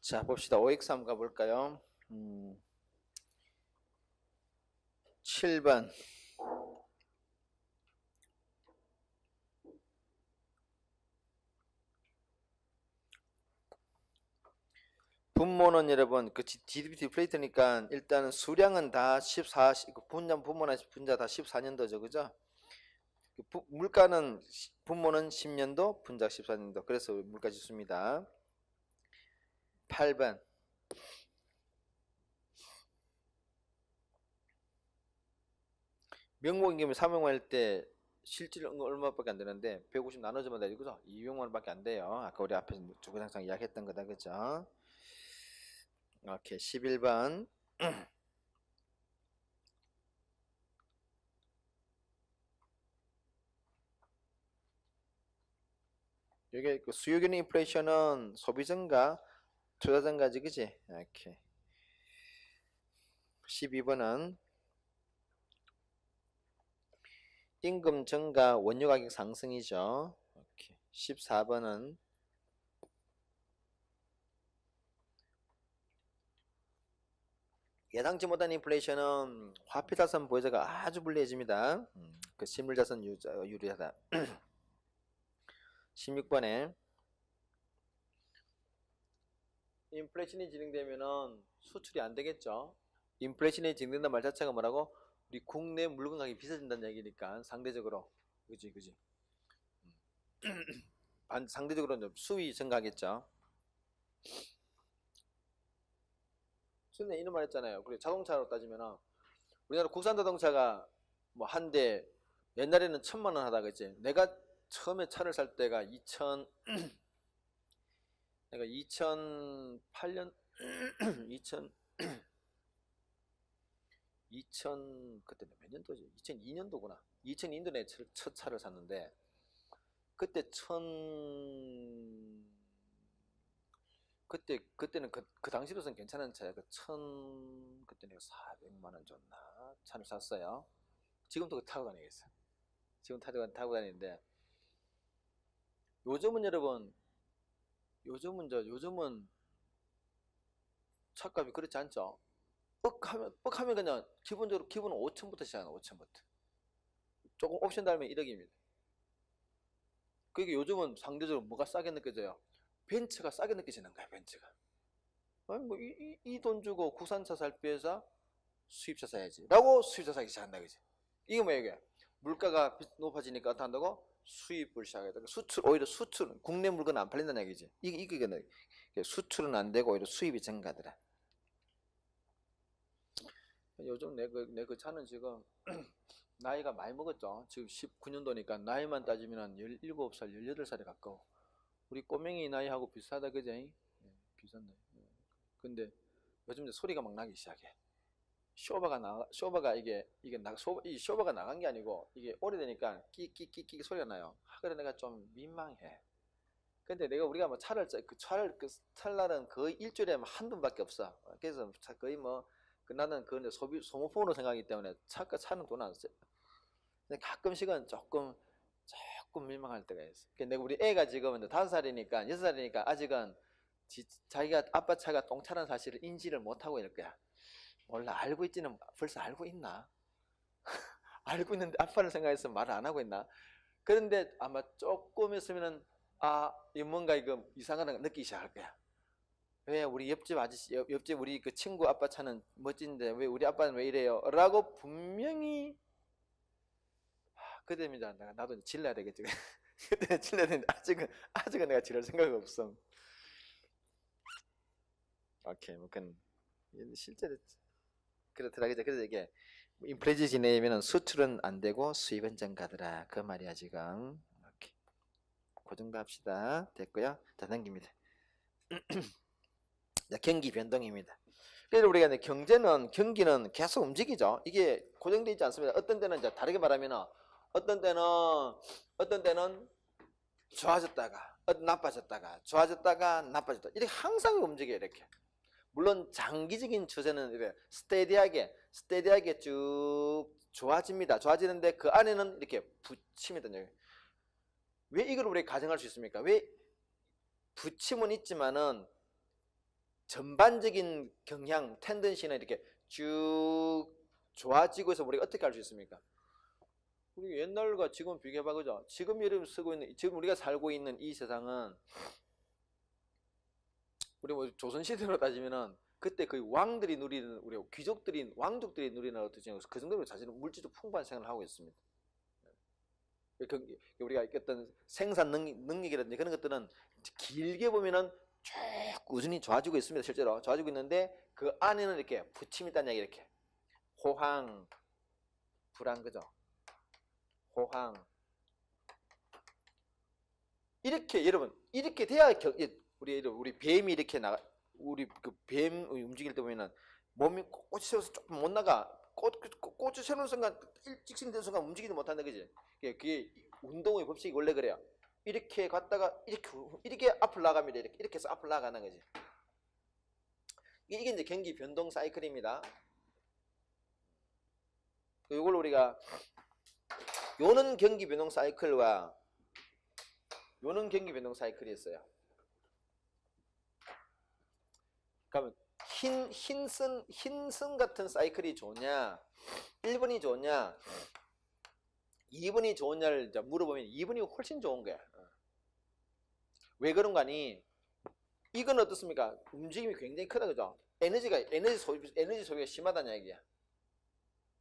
자, 봅시다. OX 한번 가볼까요? 7번. 분모는 여러분, 그 GDP 디플레이트니까 일단은 수량은 다 14, 분모나 분자 다 14년도죠. 그죠? 물가는 분모는 10년도, 분자 14년도. 그래서 물가 지수입니다. 8번. 명목임금이 300만 원일 때 실질 얼마밖에 안 되는데 150 나눠주면 되죠. 그죠? 200만 원밖에 안 돼요. 아까 우리 앞에서 주구장창 이야기했던 거다. 그죠? 오케이. 11번. 이게 그 수요균형 인플레이션은 소비 증가, 투자 증가지, 그지? 오케이. 12번은 임금 증가, 원유 가격 상승이죠. 오케이. 14번은 예상치 못한 인플레이션은 화폐 자산 보유자가 아주 불리해집니다. 그 실물 자산 유리하다. 16번에 인플레이션이 진행되면은 수출이 안 되겠죠. 인플레이션이 진행된다는 말 자체가 뭐라고? 우리 국내 물건 가격이 비싸진다는 얘기니까 상대적으로 그지. 상대적으로 수위 증가하겠죠. 근데 이런 말 했잖아요. 그래 자동차로 따지면은 우리나라 국산 자동차가 뭐 한 대 옛날에는 1,000만 원 하다 그랬지. 내가 처음에 차를 살 때가 2008년 2000 그때 몇 년도지? 2002년도구나. 2002년도에 첫 차를 샀는데 그때 그때는 그 당시로서는 괜찮은 차야. 그때 내가 400만 원 줬나 차를 샀어요. 지금도 타고 다니겠어. 지금 타고 다니는데 요즘은 여러분 요즘은 차값이 그렇지 않죠. 뻑하면 그냥 기본적으로 기본은 5천부터 시작하는 5천부터. 조금 옵션 달면 1억입니다. 그게 요즘은 상대적으로 뭐가 싸게 느껴져요? 벤츠가 싸게 느껴지는 거야, 벤츠가. 아니 이 돈 주고 국산차 살 비해서 수입차 사야지 라고 수입차 사기 시작한다, 그지? 이게 뭐야, 이게? 물가가 높아지니까 어떻게 한다고? 수입을 시작하다. 오히려 수출은 국내 물건은 안 팔린다는 얘기지. 이게 수출은 안 되고 오히려 수입이 증가하더라. 요즘 내 그 차는 지금 나이가 많이 먹었죠. 지금 19년도니까 나이만 따지면 17살, 18살에 가까워. 우리 꼬맹이 나이하고 비슷하다, 그제? 비슷한 나이. 근데 요즘 이제 소리가 막 나기 시작해. 쇼바가 이 쇼바가 나간 게 아니고 이게 오래되니까 끼끼끼끼 소리가 나요. 그래 내가 좀 민망해. 근데 우리가 뭐 차를 살 날은 거의 일주일에 한 번밖에 없어. 그래서 거의 뭐 나는 그 소모품으로 생각하기 때문에 차는 돈 안 써. 근데 가끔씩은 조금 민망할 때가 있어. 근데 우리 애가 지금 5살이니까 6살이니까 아직은 자기가 아빠 차가 똥차라는 사실을 인지를 못하고 이럴 거야. 몰라, 알고 있지는 벌써 알고 있나? 알고 있는데 아빠를 생각해서 말을 안 하고 있나? 그런데 아마 조금 있으면은 이 뭔가 이거 이상하다는 거 느끼기 시작할 거야. 왜 우리 옆집 아저씨, 옆집 우리 그 친구 아빠 차는 멋진데 왜 우리 아빠는 왜 이래요? 라고 분명히 그때입니다. 나도 질러야 되겠지. 그때 질러야 되는데 아직은 내가 지를 생각이 없어. 오케이, 뭐 그건 실제로 그렇더라. 그래서 이게 인플레이션 지내면 수출은 안 되고 수입은 증가더라. 그 말이야 지금. 오케이. 그 정도 합시다. 됐고요. 다 넘깁니다. 경기 변동입니다. 그래서 우리가 이제 경기는 계속 움직이죠. 이게 고정되어 있지 않습니다. 어떤 때는 이제 다르게 말하면 어떤 때는 좋아졌다가 나빠졌다가 좋아졌다가 나빠졌다. 이렇게 항상 움직여요. 이렇게. 물론 장기적인 추세는 이렇게 스테디하게 쭉 좋아집니다. 좋아지는데 그 안에는 이렇게 부침이다. 왜 이걸 우리 가정할 수 있습니까? 왜 부침은 있지만은 전반적인 경향, 텐던시는 이렇게 쭉 좋아지고 해서 우리가 어떻게 알 수 있습니까? 우리 옛날과 지금 비교해봐, 그죠? 지금 지금 우리가 살고 있는 이 세상은 우리 뭐 조선시대로 따지면은 그때 그 왕들이 누리는, 우리 귀족들이, 왕족들이 누리는 어떤 그 정도로 사실은 물질적 풍부한 생활을 하고 있습니다. 우리가 어떤 생산 능력이라든지 그런 것들은 길게 보면은 쭉 꾸준히 좋아지고 있습니다. 실제로 좋아지고 있는데 그 안에는 이렇게 부침이 있다는 얘기, 이렇게 호황, 불황, 그죠? 호황. 이렇게 여러분 이렇게 돼야 우리 뱀이 이렇게 우리 그 뱀 움직일 때 보면은 몸이 꽃이 세워서 조금 못 나가. 꽃이 세우는 순간 일직선 되는 순간 움직이지 못한다, 그지? 그게 운동의 법칙이 원래 그래요. 이렇게 갔다가 이렇게 앞으로 나갑니다. 이렇게 해서 앞으로 나가는 거지. 이게 이제 경기 변동 사이클입니다. 이걸 우리가 요는 경기 변동 사이클과 요는 경기 변동 사이클이 있어요. 그러면 흰선 같은 사이클이 좋냐, 1번이 좋냐, 2번이 좋냐를 물어보면 2번이 훨씬 좋은 거야. 왜 그런 거 아니? 이건 어떻습니까? 움직임이 굉장히 크다, 그죠? 에너지 소비가 심하다는 얘기야.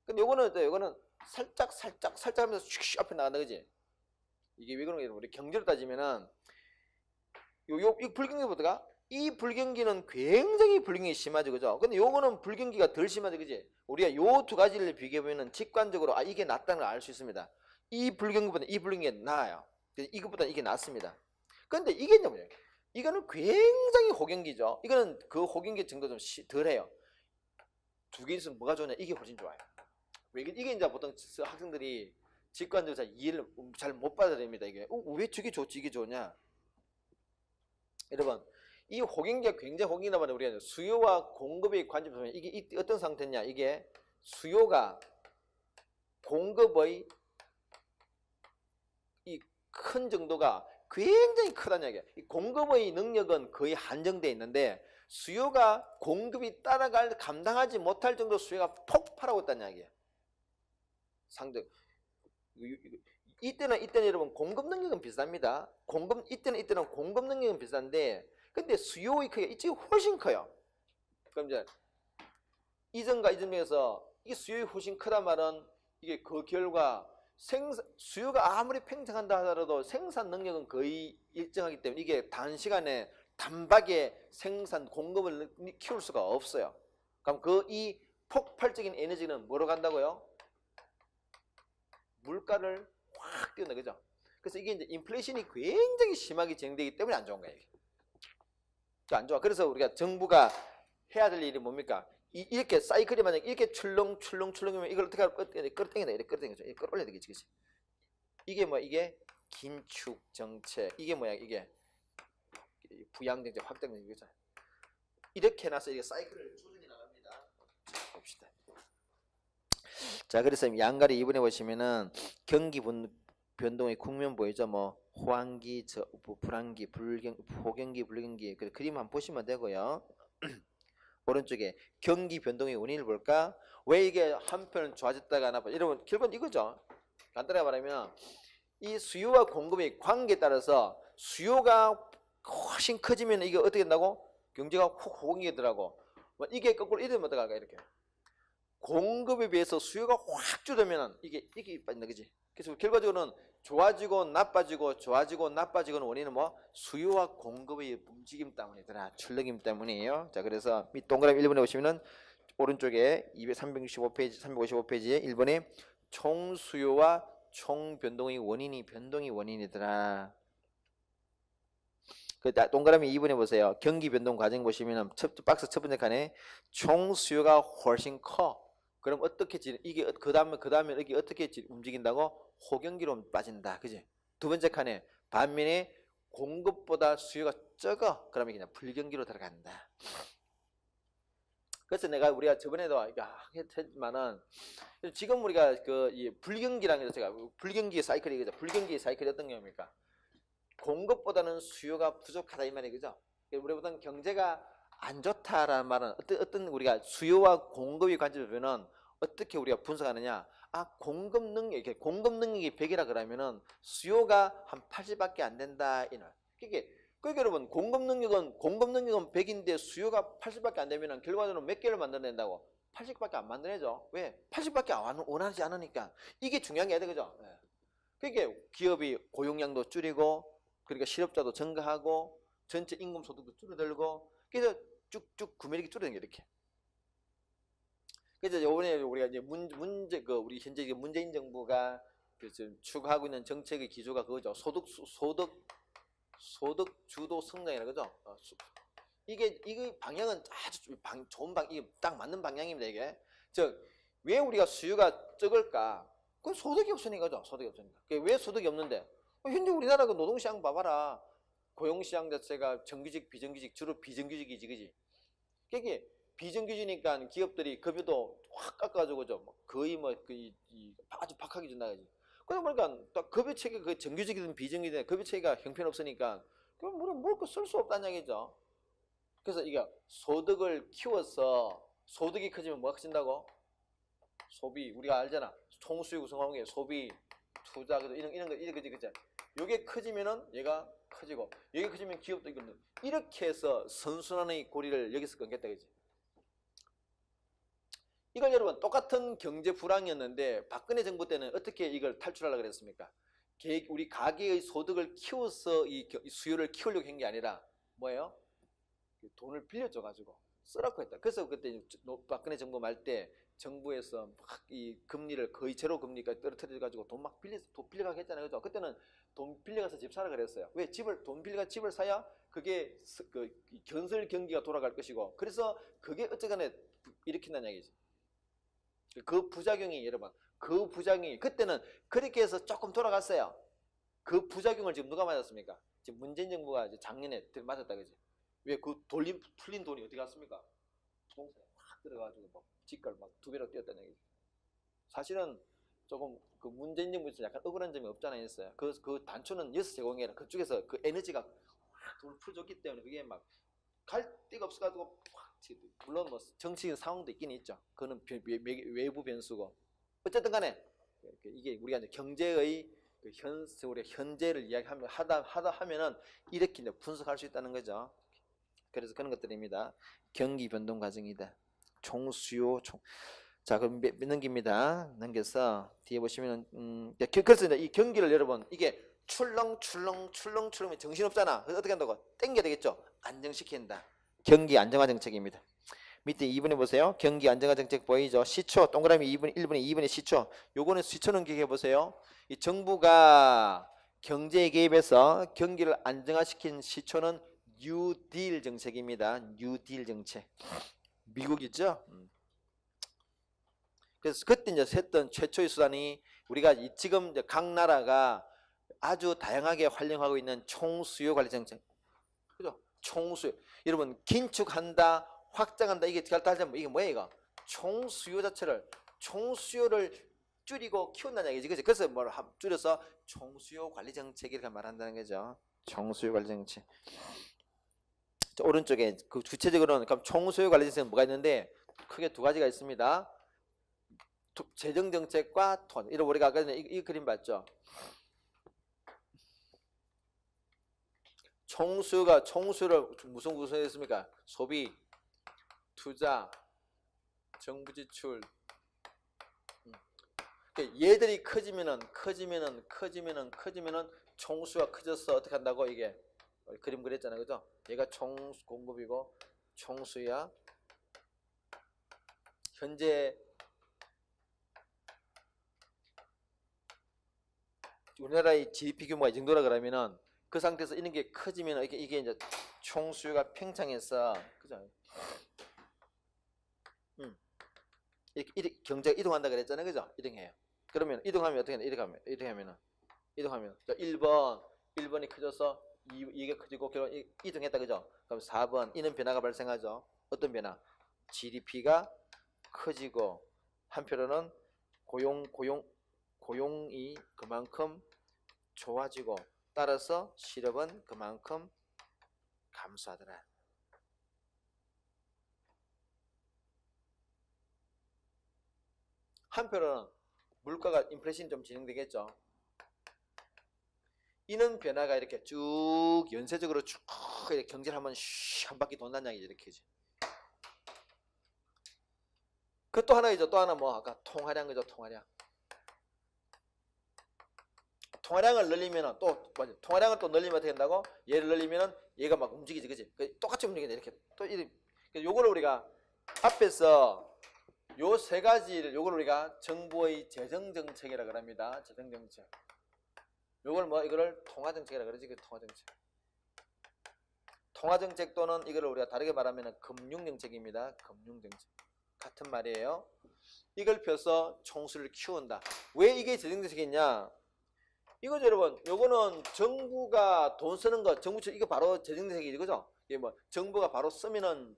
근데 요거는 어때요? 요거는 살짝 하면서 슉 앞에 나간다, 그지? 이게 왜 그런 거예요? 우리 경제로 따지면은 이 불경기보다가 이 불경기는 굉장히 불경기 심하죠, 그죠? 근데 요거는 불경기가 덜 심하죠, 그지? 우리가 요 두 가지를 비교해보면 직관적으로 이게 낫다는 걸 알 수 있습니다. 이 불경기보다 이 불경기가 나아요. 이것보다 이게 낫습니다. 근데 이게 뭐예요? 이거는 굉장히 호경기죠. 이거는 그 호경기 정도 좀 덜해요. 두 개 있으면 뭐가 좋냐? 이게 훨씬 좋아요. 왜 이게 이제 보통 학생들이 직관적으로 잘 이해를 잘 못 받아들입니다. 이게 왜 저게 좋지 이게 좋냐? 여러분, 이 호경기가 굉장히 호경이란 말은 우리가 수요와 공급의 관점에서 보면 이게 어떤 상태냐? 이게 수요가 공급의 이 큰 정도가 굉장히 크다는 얘기야. 이 공급의 능력은 거의 한정되어 있는데 수요가 공급이 감당하지 못할 정도 수요가 폭발하고 있다는 얘기야. 상대 이때는 여러분 공급 능력은 비슷합니다. 이때는 공급 능력은 비슷한데 근데 수요의 크기가 이쪽이 훨씬 커요. 그럼 이제 이전과 이전에서 이 수요가 훨씬 크단 말은 이게 그 결과 수요가 아무리 팽창한다 하더라도 생산 능력은 거의 일정하기 때문에 이게 단시간에 단박에 공급을 키울 수가 없어요. 그럼 이 폭발적인 에너지는 뭐로 간다고요? 물가를 확 띄운다, 그죠? 그래서 이게 이제 인플레이션이 굉장히 심하게 진행되기 때문에 안 좋은 거예요. 안 좋아. 그래서 우리가 정부가 해야 될 일이 뭡니까? 이렇게 사이클이 만약 이렇게 출렁출렁이면 이걸 어떻게 끌어당긴다. 이렇게 끌어당기죠. 이렇게 끌어올려야 되겠지, 그치? 이게 뭐야? 이게 긴축 정책. 이게 뭐야? 이게 부양 정책, 확장 정책이죠. 이렇게 해놔서 이게 사이클을 조정해 나갑니다. 자, 봅시다. 자, 그래서 양가리 2번에 보시면은 경기 변동의 국면 보이죠? 뭐 호황기, 불황기, 호경기, 불경기. 그림 한번 보시면 되고요. 오른쪽에 경기 변동의 원인을 볼까? 왜 이게 한편은 좋아졌다가 나빠? 여러분 결국은 이거죠. 간단하게 말하면 이 수요와 공급의 관계에 따라서 수요가 훨씬 커지면 이게 어떻게 된다고? 경제가 훅 호경이 되더라고. 이게 거꾸로 이러면 어떡할까? 이렇게 공급에 비해서 수요가 확 줄어들면 이게 빠진다, 그지? 그래서 결과적으로는 좋아지고 나빠지고는 원인은 뭐? 수요와 공급의 움직임 때문이더라. 출렁임 때문이에요. 자, 그래서 이 동그라미 1번에 보시면은 오른쪽에 355페이지에 1번에 총 수요와 총 변동의 원인이더라. 그 동그라미 2번에 보세요. 경기 변동 과정 보시면은 박스 첫 번째 칸에 총 수요가 훨씬 커. 그럼 어떻게 이게 그다음에 이게 어떻게 움직인다고? 호경기로 빠진다, 그지? 두 번째 칸에 반면에 공급보다 수요가 적어. 그러면 그냥 불경기로 들어간다. 그래서 우리가 저번에도 했지만은 지금 우리가 이 불경기라는 게 제가 불경기의 사이클이 그죠? 불경기의 사이클이 어떤 경우입니까? 공급보다는 수요가 부족하다 이 말이 그죠? 우리 보통 경제가 안 좋다라는 말은 어떤 우리가 수요와 공급의 관점에서 보면 어떻게 우리가 분석하느냐? 공급 능력이 100이라 그러면은 수요가 한 80밖에 안 된다 이는. 그게 여러분 공급 능력은 100인데 수요가 80밖에 안 되면은 결과적으로 몇 개를 만들어낸다고? 80밖에 안 만들어내죠. 왜? 80밖에 원하지 않으니까. 이게 중요한 게 아니죠, 그죠? 그게 기업이 고용량도 줄이고, 그러니까 실업자도 증가하고, 전체 임금 소득도 줄어들고, 그래서 쭉쭉 구매력이 줄어드는 게 이렇게. 그래서 이번에 우리가 이제 우리 현재 문재인 정부가 지금 추구하고 있는 정책의 기조가 그거죠. 소득 주도 성장이라 그죠. 이게 방향은 아주 좋은 이게 딱 맞는 방향입니다. 이게 왜 우리가 수요가 적을까? 그건 소득이 없으니까 죠. 소득이 없으니까. 왜 소득이 없는데? 현재 우리나라 그 노동시장 봐봐라. 고용시장 자체가 정규직, 비정규직, 주로 비정규직이지, 그지? 그게 비정규직이니까 기업들이 급여도 확 깎아주고 거의 아주 박하게 준다, 그지? 그러다 보니까 딱 급여 체계, 그 정규직이든 비정규직이든 급여 체계가 형편없으니까 그럼 뭘거 쓸 수 없다는 얘기죠. 그래서 이게 소득을 키워서 소득이 커지면 뭐가 커진다고? 소비. 우리가 알잖아. 총수요 구성하는 게 소비, 투자, 이런 거, 그지? 요게 커지면은 얘가 커지고, 여기 커지면 기업도 이거는 이렇게 해서 선순환의 고리를 여기서 끊겠다, 그지? 이걸 여러분 똑같은 경제 불황이었는데 박근혜 정부 때는 어떻게 이걸 탈출하려고 그랬습니까? 우리 가계의 소득을 키워서 이 수요를 키우려고 한 게 아니라 뭐예요? 돈을 빌려줘 가지고 쓰라고 했다. 그래서 그때 박근혜 정부 말 때 정부에서 막 이 금리를 거의 제로 금리까지 떨어뜨려 가지고 돈 빌려가게 했잖아요. 그죠? 그때는 돈 빌려가서 집 사라 그랬어요. 왜? 돈 빌려가 집을 사야 그게 건설 경기가 돌아갈 것이고, 그래서 그게 어쨌거나 일으킨다는 얘기지. 그 부작용이 여러분, 그때는 그렇게 해서 조금 돌아갔어요. 그 부작용을 지금 누가 맞았습니까? 지금 문재인 정부가 이제 작년에 맞았다, 그지? 왜 그 풀린 돈이 어디 갔습니까? 부동산에 확 들어가가지고 집값 2배로 뛰었다는 얘기죠. 사실은 조금 그 문재인 정부에서 약간 억울한 점이 없잖아 있어요. 그 단초는 6제곱미터 아니라 그쪽에서 그 에너지가 확 돈을 풀어줬기 때문에 그게 막 갈 데가 없어가지고 확 물론 정치적인 상황도 있긴 있죠. 그거는 외부 변수고. 어쨌든 간에 이게 우리가 이제 경제의 우리 현재를 하면은 이렇게 이제 분석할 수 있다는 거죠. 그래서 그런 것들입니다. 경기 변동 과정이다. 총수요 자, 그럼 넘깁니다. 넘겨서 뒤에 보시면은 그래서 이제 이 경기를 여러분 이게 출렁출렁 정신없잖아. 그래서 어떻게 한다고? 땡겨야 되겠죠. 안정시킨다. 경기 안정화 정책입니다. 밑에 2번에 보세요. 경기 안정화 정책 보이죠? 시초 동그라미 2번 1번에 2번에 시초. 요거는 시초는 기억해 보세요. 이 정부가 경제에 개입해서 경기를 안정화시킨 시초는 뉴딜 정책입니다. 뉴딜 정책. 미국이죠? 그래서 그때 이제 했던 최초의 수단이 우리가 지금 이제 각 나라가 아주 다양하게 활용하고 있는 총수요 관리 정책. 그죠? 총수요. 여러분 긴축한다, 확장한다 이게 따지면 이게 뭐예요, 이거? 총수요를 줄이고 키운다는 얘기지, 그지? 그래서 뭘 줄여서 총수요 관리 정책 이렇게 말한다는 거죠. 총수요 관리 정책. 자, 오른쪽에 그 구체적으로는 그럼 총수요 관리 정책은 뭐가 있는데 크게 두 가지가 있습니다. 재정 정책과 돈. 이런 우리가 아까 전에 이 그림 봤죠? 총수를 무슨 구성했습니까? 소비, 투자, 정부 지출. 얘들이 커지면은 총수가 커져서 어떻게 한다고? 이게 그림 그렸잖아요, 그죠? 얘가 총 공급이고 총수야. 현재 우리나라의 GDP 규모가 이 정도라 그러면은 그 상태에서 이런 게 커지면 이게 이제 총수요가 팽창해서, 그죠? 이렇게 경제가 이동한다 그랬잖아요, 그죠? 이동해요. 그러면 이동하면 어떻게 하냐? 이동하면 1번이 커져서 이게 커지고 결국 이동했다, 그죠? 그럼 4번 이는 변화가 발생하죠. 어떤 변화? GDP가 커지고 한편으로는 고용이 그만큼 좋아지고 따라서 실업은 그만큼 감소하더라. 한편으로는 물가가 인플레이션이 좀 진행되겠죠. 이는 변화가 이렇게 쭉 연쇄적으로 쭉 이렇게 경제를 한번 한 바퀴 돈다는 양이죠. 이렇게지. 그 또 하나이죠. 또 하나 뭐 아까 통화량 그죠. 통화량. 통화량을 늘리면은 또 맞아. 통화량을 또 늘리면 어떻게 된다고? 얘를 늘리면은 얘가 막 움직이지, 그지? 똑같이 움직이네 이렇게. 또 이 요거를 우리가 앞에서 요 세 가지를 요걸 우리가 정부의 재정 정책이라 그럽니다. 재정 정책. 요걸 뭐 이거를 통화 정책이라 그러지. 그 통화 정책. 통화 정책 또는 이거를 우리가 다르게 말하면은 금융 정책입니다. 금융 정책. 같은 말이에요. 이걸 펴서 총수를 키운다. 왜 이게 재정 정책이냐? 이거죠, 여러분. 요거는 정부가 돈 쓰는 거, 정부 이거 바로 재정 정책이죠, 그죠? 이게 뭐 정부가 바로 쓰면은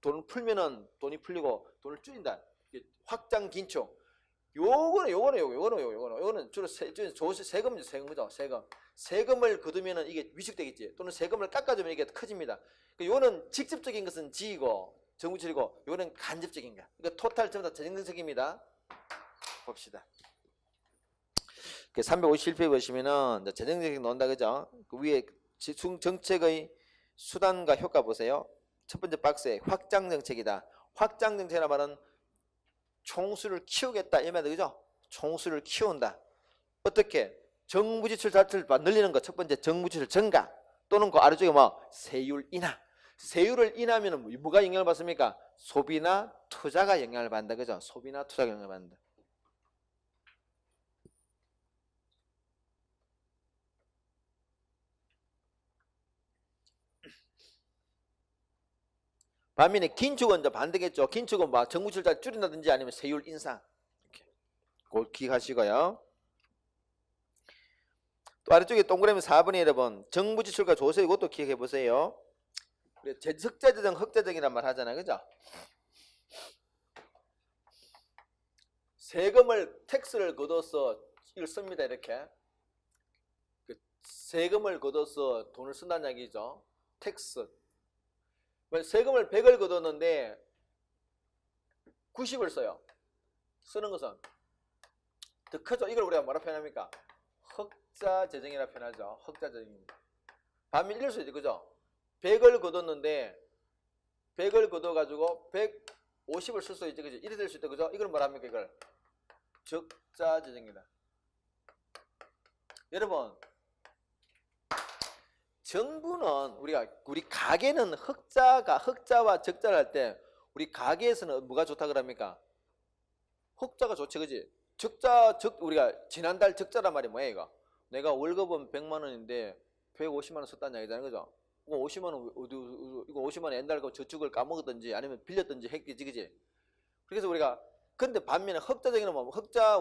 돈을 풀면은 돈이 풀리고 돈을 줄인다. 확장 긴축. 요거는 주로 세금이죠, 세금이죠, 세금. 세금을 거두면은 이게 위축되겠지. 또는 세금을 깎아주면 이게 커집니다. 요거는 직접적인 것은 지이고 정부처리고 요거는 간접적인 거야. 그러니까 토탈 전부 다 재정 정책입니다. 봅시다. 351페이지 보시면은 재정 정책 나온다, 그죠? 그 위에 정책의 수단과 효과 보세요. 첫 번째 박스에 확장 정책이다. 확장 정책이란 말은 총수를 키우겠다 이 말이죠, 그죠? 총수를 키운다. 어떻게? 정부 지출 자체를 늘리는 것. 첫 번째 정부 지출 증가 또는 그 아래쪽에 뭐 세율 인하. 세율을 인하면은 뭐가 영향을 받습니까? 소비나 투자가 영향을 받는다, 그죠? 소비나 투자가 영향을 받는다. 반면에 긴축은 이제 반대겠죠. 긴축은 뭐 정부 지출자 줄인다든지 아니면 세율 인상. 이렇게 꼭 기억하시고요. 또 아래쪽에 동그라미 4번에 여러분 정부 지출과 조세 이것도 기억해 보세요. 적자재정, 흑자재정이란 말 하잖아요, 그죠? 세금을 텍스를 걷어서 이걸 씁니다, 이렇게. 세금을 걷어서 돈을 쓴다는 얘기죠. 텍스. 세금을 100을 걷었는데 90을 써요. 쓰는 것은 더 크죠. 이걸 우리가 뭐라 표현합니까? 흑자재정이라 표현하죠. 흑자재정입니다. 반면 이럴 수 있죠, 그죠? 100을 걷었는데 100을 걷어가지고 150을 쓸 수 있죠, 그죠? 이래 될 수 있죠, 그죠? 이걸 뭐라 합니까? 이걸 적자재정이다. 여러분, 정부는 우리 가게는 흑자와 적자를 할 때 우리 가게에서는 뭐가 좋다 그럽니까? 흑자가 좋지, 그지? 우리가 지난달 적자란 말이 뭐야, 이거? 내가 월급은 100만 원인데 150만 원 썼다는 얘기잖아요, 그죠? 이거 50만 원, 이거 50만 원 옛날 거 저축을 까먹었든지 아니면 빌렸든지 했겠지, 그지? 그래서 우리가, 근데 반면에 흑자적인 뭐,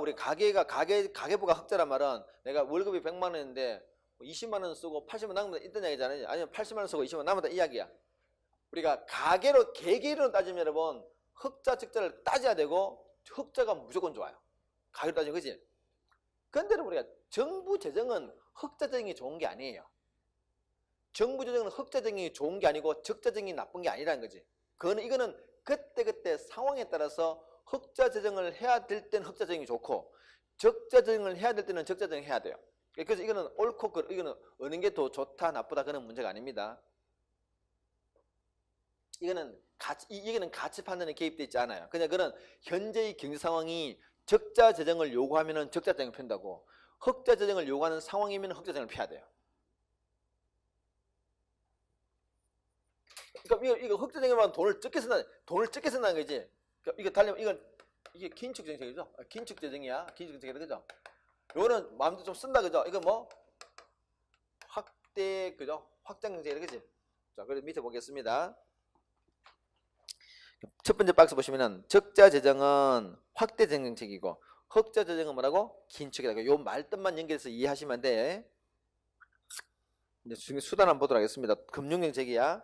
우리 가계부가 흑자란 말은 내가 월급이 100만 원인데 20만 원 쓰고 80만 원 남으면 있던 얘기잖아요. 아니면 80만 원 쓰고 20만 원 남았다 이야기야. 우리가 계계로 따지면 여러분, 흑자, 적자를 따져야 되고, 흑자가 무조건 좋아요. 가격으로 따지면, 그지? 근데 우리가 정부 재정은 흑자 재정이 좋은 게 아니에요. 정부 재정은 흑자 재정이 좋은 게 아니고 적자 재정이 나쁜 게 아니라는 거지. 이거는 그때 상황에 따라서 흑자 재정을 해야 될 때는 흑자 재정이 좋고 적자 재정을 해야 될 때는 적자 재정을 해야 돼요. 그래서 이거는 옳고 이거는 어느 게 더 좋다 나쁘다 그런 문제가 아닙니다. 이거는 가치 판단에 개입되어 있지 않아요. 그냥 그런 현재의 경제 상황이 적자 재정을 요구하면은 적자 재정을 편다고, 흑자 재정을 요구하는 상황이면 흑자 재정을 펴야 돼요. 그러니까 이거 흑자 재정만 돈을 적게 쓴다는 거지. 그러니까 이게 긴축 정책이죠. 긴축 재정이야. 긴축 정책이다, 그죠? 요거는 마음대로 좀 쓴다, 그죠? 이거 뭐 확대, 그죠? 확장 정책이다, 그지? 자, 그래서 밑에 보겠습니다. 첫 번째 박스 보시면은 적자 재정은 확대 재정 정책이고 흑자 재정은 뭐라고? 긴축이다. 요 말뜻만 연결해서 이해하시면 돼. 이제 수단 한번 보도록 하겠습니다. 금융 정책이야.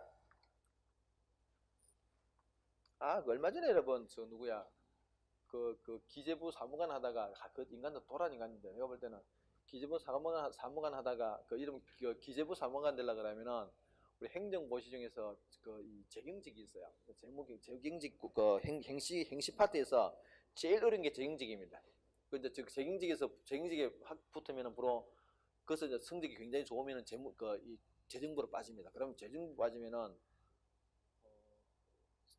얼마 전에 여러분 누구야? 그 기재부 사무관 하다가 그 인간도 도란 인간인데 내가 볼 때는 기재부 사무관 하다가 그 이름 기재부 사무관 되려 그러면은 우리 행정고시 중에서 이 재경직이 있어요. 제목이 재경직 행시 파트에서 제일 어려운 게 재경직입니다. 근데 즉 재경직에 확 붙으면은 바로 그래서 이제 성적이 굉장히 좋으면은 이 재정부로 빠집니다. 그러면 재정부 빠지면은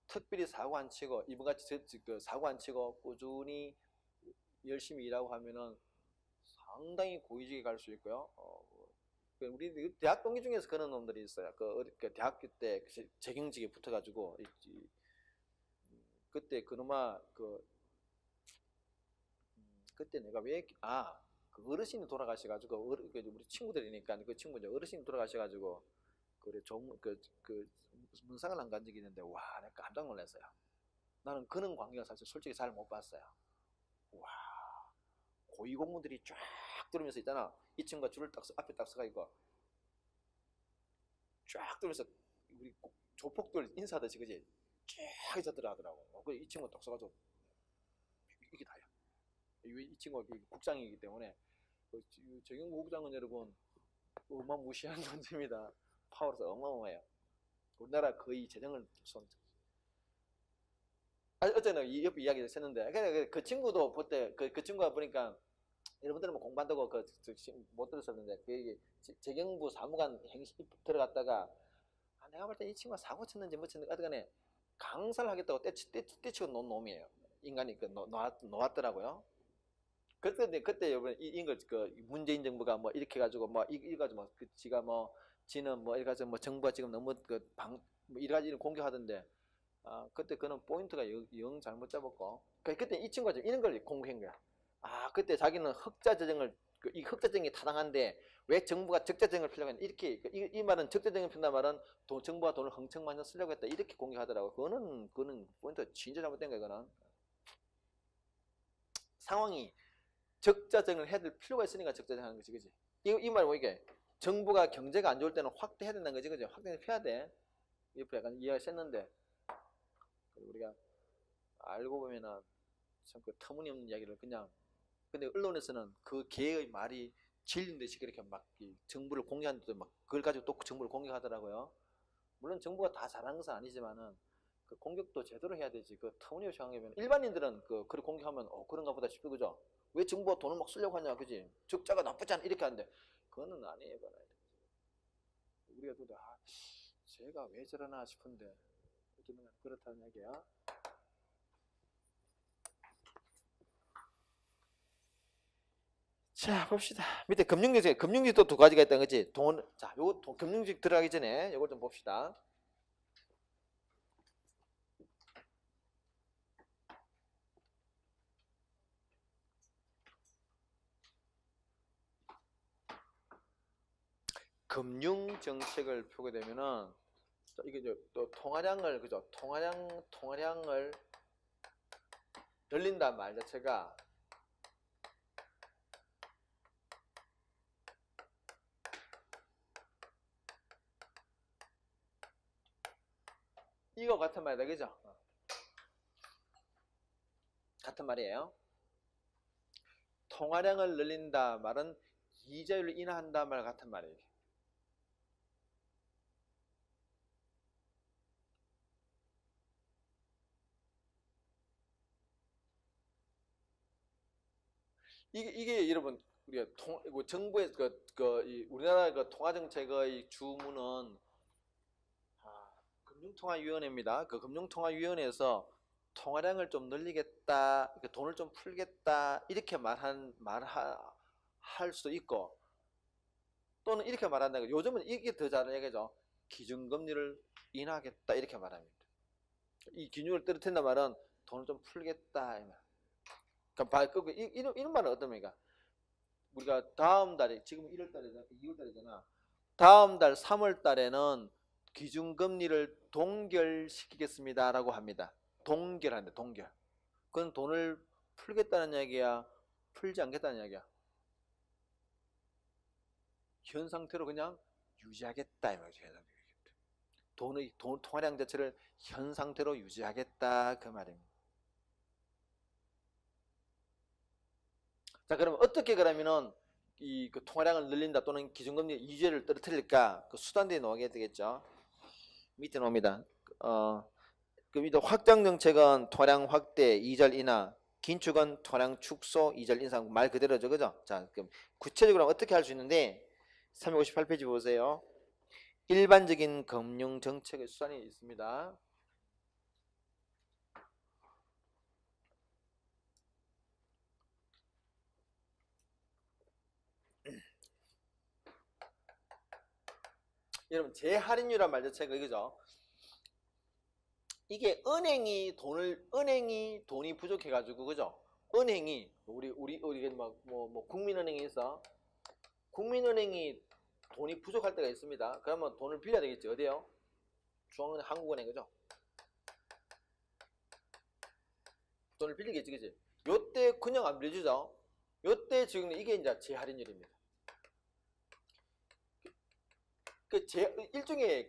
특별히 사고 안 치고 이번같이 그 사고 안 치고 꾸준히 열심히 일하고 하면은 상당히 고위직에 갈 수 있고요. 우리 대학 동기 중에서 그런 놈들이 있어요. 그 대학교 때 재경직에 붙어가지고 그때 그놈아 그때 내가 그 어르신이 돌아가셔가지고 우리 친구들이니까 그 친구 이제 어르신이 돌아가셔가지고 그래 그 문상을 안 간 적이 있는데 와 내가 깜짝 놀랐어요. 나는 그런 광경을 사실 솔직히 잘 못 봤어요. 와 고위공무들이 쫙 들으면서 있잖아. 이 친구가 줄을 앞에 딱 서가 있고 쫙 들으면서 우리 조폭들 인사하듯이 그지 쫙 인사들 하더라고. 이 친구가 딱 서가지고 이게 다야. 이 친구가 국장이기 때문에 정영구 국장은 여러분 어마무시한 존재입니다. 파워로서 어마어마해요. 우리나라 거의 재정을 어제는 이 옆에 이야기를 했는데 그 친구도 그때 그 친구가 보니까 여러분들은 뭐 공부한다고 못 들었었는데 그 재경부 사무관 들어갔다가 내가 볼 때 이 친구가 사고 쳤는지 뭐 쳤는지 어떡하네 강사를 하겠다고 떼치고 놓은 놈이에요. 인간이 놓았더라고요. 그때 여러분 이걸 문재인 정부가 뭐 이렇게 가지고 뭐 이가지고 뭐 지가 뭐 지는 뭐 이래 가지고 뭐 정부가 지금 너무 뭐 이래 가지고 공격하던데 그때 그는 포인트가 영 잘못 잡았고 그때 이 친구가 이런 걸 공격한 거야. 그때 자기는 흑자재정을 이 흑자재정이 타당한데 왜 정부가 적자재정을 필요로 했냐 이렇게 이 말은 적자재정을 핀다 말은 정부가 돈을 흥청 많이 쓰려고 했다 이렇게 공격하더라고. 그거는 포인트가 진짜 잘못된 거야. 그거는 상황이 적자정을 해야 될 필요가 있으니까 적자정하는 거지, 그지? 이 말 뭐 이게 정부가 경제가 안 좋을 때는 확대해야 된다는 거지, 그지? 확대해야 돼. 옆에 약간 이해가 셌는데 우리가 알고 보면은 참 그 터무니없는 이야기를 그냥 근데 언론에서는 그 개의 말이 질린 듯이 그렇게 막 정부를 공격하는데도 막 그걸 가지고 또 정부를 공격하더라고요. 물론 정부가 다 잘하는 것은 아니지만은 그 공격도 제대로 해야 되지. 그 터무니없이 하면 일반인들은 그걸 공격하면 그런가 보다 싶어, 그죠? 왜 정부가 돈을 막 쓰려고 하냐, 그지? 적자가 나쁘지 않아 이렇게 하는데 그거는 아니에요. 우리가 또 제가 왜 저러나 싶은데 어쩌면 그렇다는 얘기야. 자 봅시다. 밑에 금융직 또 두 가지가 있다는 거지. 요거 금융직 들어가기 전에 요걸 좀 봅시다. 금융 정책을 펴게 되면은 이게 이제 또 통화량을 그죠? 통화량을 늘린다는 말 자체가 이거 같은 말이다, 그죠? 같은 말이에요. 통화량을 늘린다 말은 이자율을 인하한다 말 같은 말이에요. 이게 여러분 우리가 정부의 우리나라 통화정책의 주무는 금융통화위원회입니다. 그 금융통화위원회에서 통화량을 좀 늘리겠다, 돈을 좀 풀겠다 이렇게 할 수도 있고 또는 이렇게 말한다. 요즘은 이게 더 잘 얘기죠. 기준금리를 인하하겠다 이렇게 말합니다. 이 기준을 떨어뜨린다 말은 돈을 좀 풀겠다 이 말. 그러니까 이런 말은 어떤 말인가? 우리가 다음 달에 지금 1월 달이잖아, 2월 달이잖아. 다음 달 3월 달에는 기준금리를 동결시키겠습니다라고 합니다. 동결한다, 동결. 그건 돈을 풀겠다는 이야기야, 풀지 않겠다는 이야기야. 현 상태로 그냥 유지하겠다 이 말이죠. 통화량 자체를 현 상태로 유지하겠다 그 말입니다. 자, 그러면 어떻게 그러면은 그 통화량을 늘린다 또는 기준금리 이자율을 떨어뜨릴까? 그 수단들이 나오게 되겠죠. 밑에 나옵니다. 그 밑에 확장 정책은 통화량 확대, 이자율 인하, 긴축은 토량 축소 이절 인상 말 그대로죠, 그죠? 자, 그럼 구체적으로 어떻게 할 수 있는데 358페이지 보세요. 일반적인 금융 정책의 수단이 있습니다. 여러분 재할인율이란 말 자체가 이거죠. 이게 은행이 돈이 부족해가지고 그죠? 은행이 우리 뭐 국민은행이 있어. 국민은행이 돈이 부족할 때가 있습니다. 그러면 돈을 빌려야 되겠지. 어디요? 중앙은행 한국은행 그죠? 돈을 빌리겠지, 그지? 요때 그냥 안 빌려주죠. 요때 지금 이게 이제 재할인율입니다. 일종의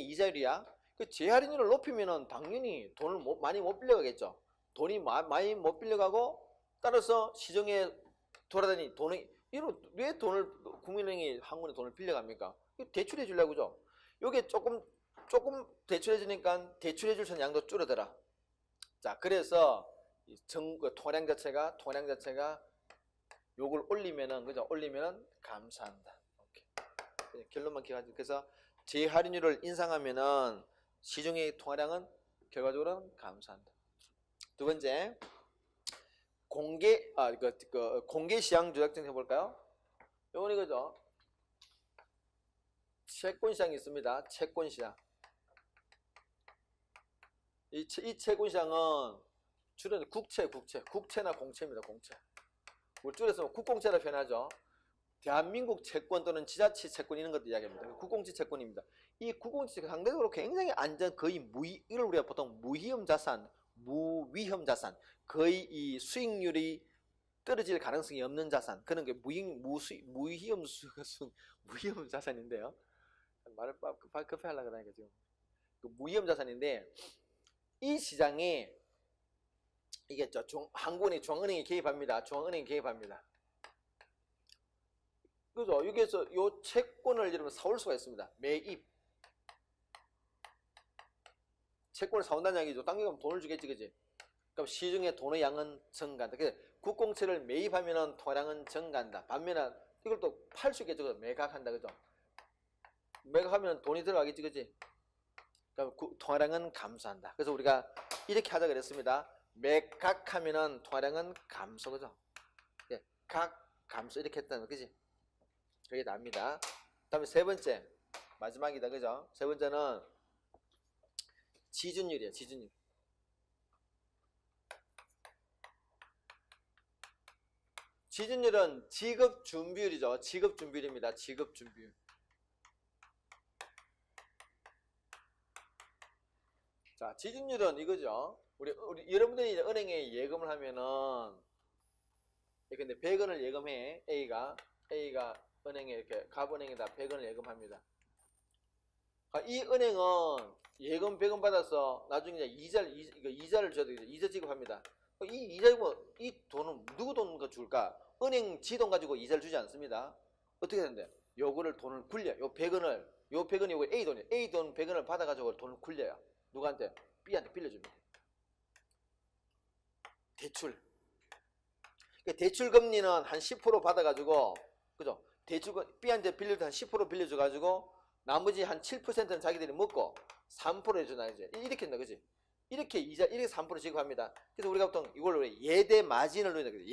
이자율이야. 그 재할인율을 높이면은 당연히 돈을 많이 못 빌려가겠죠. 돈이 많이 못 빌려가고 따라서 시중에 돌아다니 왜 돈을 국민은행이 한국은행 돈을 빌려갑니까? 대출해 주려고 그죠? 요게 조금 대출해 주니까 대출해 줄 양도 줄어들어. 자, 그래서 통량 자체가 요걸 올리면은 그죠? 올리면은 감사한다. 오케이. 결론만 기억하죠. 그래서 재할인율을 인상하면은 시중의 통화량은 결과적으로는 감소한다. 두 번째, 공개 시장 조작전 해볼까요? 이건 이거죠. 채권 시장이 있습니다. 채권 시장. 이 채권 시장은 주로 국채나 공채입니다. 공채. 우리 줄여서 국공채라 표현하죠. 대한민국 채권 또는 지자체 채권 이런 것들 이야기합니다. 국공채 채권입니다. 이 국공채 상대적으로 굉장히 거의 이걸 우리가 보통 무위험 자산, 거의 이 수익률이 떨어질 가능성이 없는 자산, 그런 게 무위험 자산인데요. 말을 급하게 하려고 그러니까 지금 그 무위험 자산인데 이 시장에 이게 한국은행 중앙은행이 개입합니다. 그죠? 여기에서 요 채권을 여러분 사올 수가 있습니다. 매입. 채권을 사온다는 얘기죠. 당기면 돈을 주겠지, 그지? 그럼 시중에 돈의 양은 증가한다. 그래서 국공채를 매입하면은 통화량은 증가한다. 반면에 이걸 또 팔 수 있겠죠. 매각한다, 그죠? 매각하면 돈이 들어가겠지, 그지? 그럼 통화량은 감소한다. 그래서 우리가 이렇게 하자 그랬습니다. 매각하면은 통화량은 감소, 그죠? 감소 이렇게 했다는 거, 그지? 그게 답니다. 다음에 세 번째, 마지막이다, 그죠? 세 번째는 지준율이에요, 지준율. 지준율은 지급준비율이죠. 지급준비율입니다. 지급준비율. 자, 지준율은 이거죠. 여러분들이 은행에 예금을 하면은, 근데 100원을 예금해. A가 은행에 이렇게 갑은행에다 100원을 예금합니다. 이 은행은 예금 100원 받아서 나중에 이자를 줘야 되겠죠. 이자 지급합니다. 이 돈은 누구 돈 줄까? 은행 지 돈 가지고 이자를 주지 않습니다. 어떻게 되는데? 요거를 돈을 굴려. 요 100원이 요거 A 돈이에요. A 돈 100원을 받아가지고 돈을 굴려요. 누구한테? B한테 빌려줍니다. 대출. 대출 금리는 한 10% 받아가지고, 그죠? B한테 빌릴 때 한 10% 빌려줘가지고, 나머지 한 7%는 자기들이 먹고, 3% 해주나, 이제. 이렇게 한다, 그지? 이렇게 3% 지급합니다. 그래서 우리가 보통 이걸 예대 마진을 넣는다, 그죠?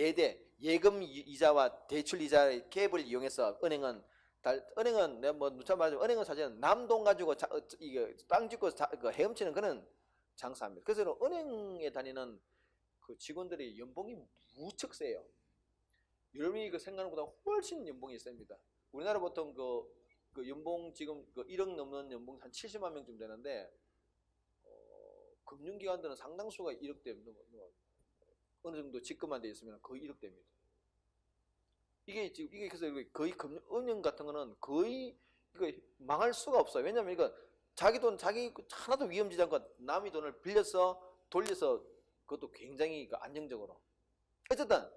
예금 이자와 대출 이자의 갭을 이용해서 내가 뭐 누차 말하자면 은행은 사실은 남돈 가지고 땅 짓고 헤엄치는 그런 장사입니다. 그래서 은행에 다니는 그 직원들이 연봉이 무척 세요. 여러분이 생각하는 것보다 훨씬 연봉이 셉니다. 우리나라 보통 그 연봉 지금 1억 넘는 연봉 한 70만 명쯤 되는데, 금융기관들은 상당수가 1억대 어느 정도 직급만 돼 있으면 거의 1억대입니다. 이게 그래서 거의 은행 같은 거는 거의 이거 망할 수가 없어요. 왜냐면 이거 자기 돈 하나도 위험지지 않고 남의 돈을 빌려서 돌려서 그것도 굉장히 안정적으로. 어쨌든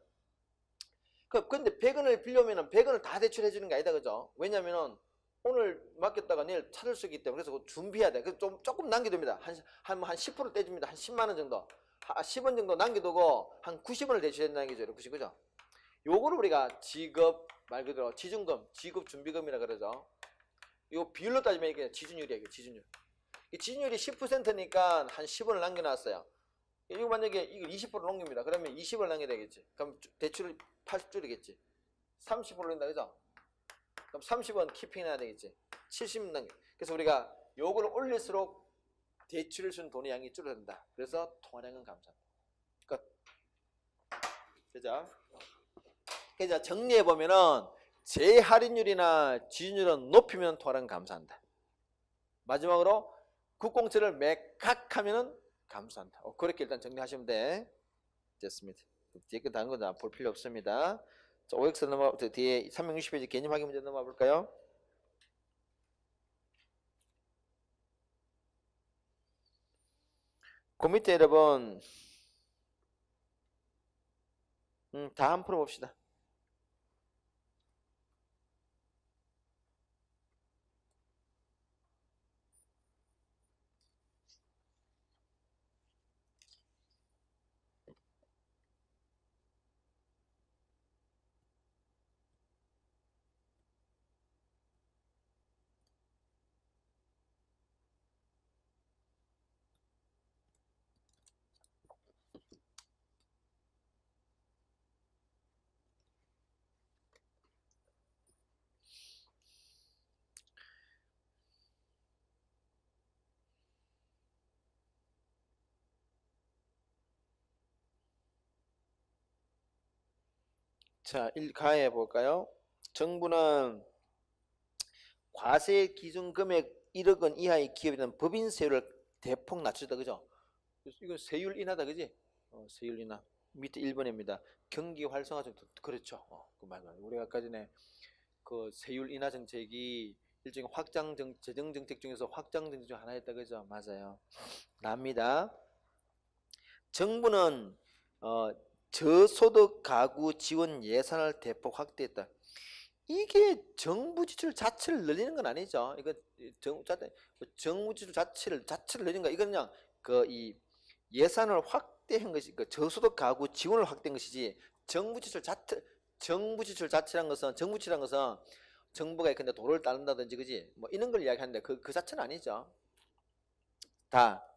근데 100원을 빌려오면은 100원을 다 대출해 주는 게 아니다, 그죠? 왜냐면은 오늘 맡겼다가 내일 찾을 수 있기 때문에 그래서 그거 준비해야 돼. 그래서 조금 남겨둡니다. 한 10% 떼줍니다. 한 10만 원 정도. 10원 정도 남겨두고 한 90원을 대주셔야 된다는 얘기죠. 그죠? 요거를 우리가 지급 말 그대로 지준금, 지급 준비금이라 그러죠. 요 비율로 따지면 이게 지준율이에요. 이게 지준율. 이 지준율이 10%니까 한 10원을 남겨놨어요. 이거 만약에 이걸 20% 넘깁니다. 그러면 20원을 남겨야 되겠지. 그럼 대출을 80줄이겠지. 30% 올린다 그죠? 그럼 30원 키핑해야 되겠지. 70원 남겨. 그래서 우리가 요거를 올릴수록 대출을 준 돈의 양이 줄어든다. 그래서 통화량은 감소한다. 끝. 그죠? 그래서 정리해보면은 재할인율이나 지준율은 높이면 통화량은 감소한다. 마지막으로 국공채를 매각하면은 감소한다. 그렇게 일단 정리하시면 돼. 됐습니다. 뒤에 거 다른 거 볼 필요 없습니다. 자, OX 넘어 뒤에 360페이지 개념 확인 문제 넘어가 볼까요? 그 밑에 여러분 다 한 풀어 봅시다. 자, 가해 볼까요? 정부는 과세 기준 금액 1억 원 이하의 기업에는 법인세율을 대폭 낮추다 그죠? 이건 세율 인하다 그지? 세율 인하. 밑에 1번입니다. 경기 활성화 정책. 그렇죠. 그 말. 우리가 아까 전에 그 세율 인하 정책이 일종의 재정 정책 중에서 확장 정책 중 하나였다 그죠? 맞아요. 납니다. 정부는 저소득 가구 지원 예산을 대폭 확대했다. 이게 정부 지출 자체를 늘리는 건 아니죠. 이거 정부 지출 자체를 늘리는 거 이건 그냥 이 예산을 확대한 것이 저소득 가구 지원을 확대한 것이지 정부 지출 자체란 것은 정부가 근데 도를 따른다든지 그지 뭐 이런 걸 이야기하는데 그 자체는 아니죠. 다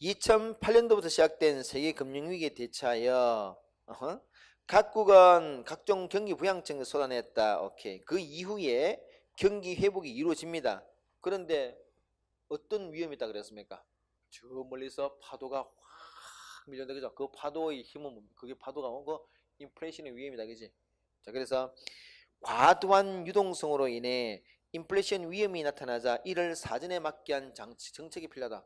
2008년도부터 시작된 세계 금융위기에 대처하여 각국은 각종 경기 부양책을 쏟아냈다. 오케이. 그 이후에 경기 회복이 이루어집니다. 그런데 어떤 위험이 있다 그랬습니까? 저 멀리서 파도가 확 밀려온다 그죠? 그 파도의 힘은 그게 파도가 오고 인플레이션의 위험이다 그지? 자, 그래서 과도한 유동성으로 인해 인플레이션 위험이 나타나자 이를 사전에 막기 위한 정책이 필요하다.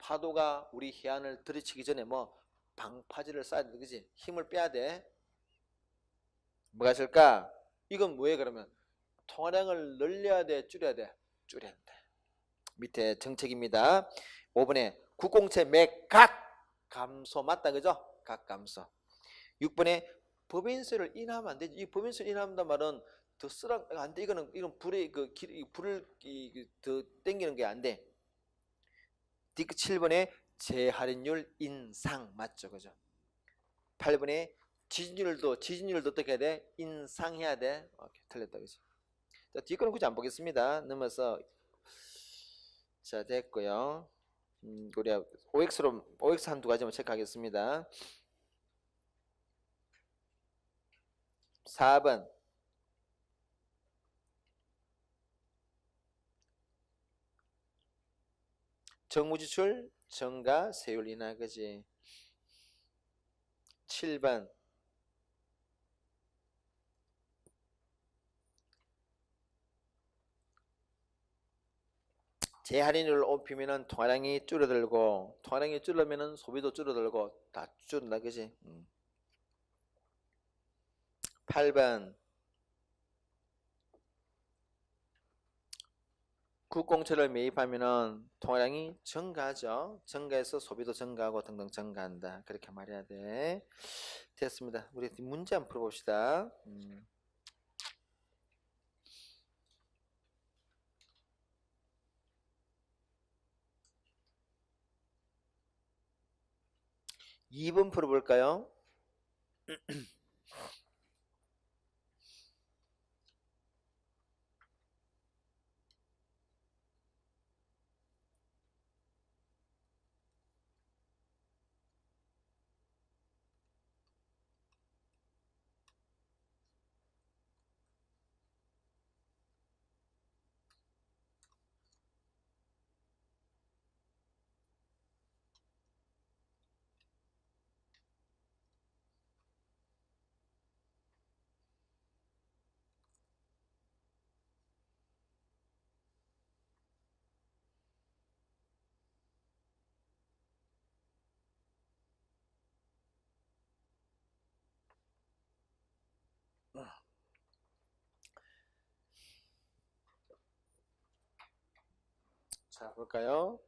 파도가 우리 해안을 들이치기 전에 뭐 방파제를 쏴야 돼, 그지? 힘을 빼야 돼. 뭐가 있을까? 이건 뭐예요 그러면? 통화량을 늘려야 돼, 줄여야 돼? 줄여야 돼. 밑에 정책입니다. 5번에 국공채 매각 감소 맞다 그죠? 각 감소. 6번에 법인세를 인하하면 안 되지. 이 법인세를 인하한단 말은 더 쓰라 안 돼. 이거는 불의 불을 더 땡기는 게 안 돼. 7번에 재할인율 인상 맞죠, 그죠? 8번에 지진율도 어떻게 해야 돼? 인상해야 돼. 오케이, 틀렸다, 그죠? 자, 뒤 거는 굳이 안 보겠습니다. 넘어서 자 됐고요. 우리 OX 한두 가지만 체크하겠습니다. 4번 정무지출 증가 세율 인하 그지? 7번 재할인율을 높이면은 통화량이 줄어들고 통화량이 줄으면은 소비도 줄어들고 다 줄어든다 그지? 8번 국공채를 매입하면은 통화량이 증가하죠. 증가해서 소비도 증가하고 등등 증가한다. 그렇게 말해야 돼. 됐습니다. 우리 문제 한번 풀어봅시다. 2번 풀어볼까요? 자, 볼까요?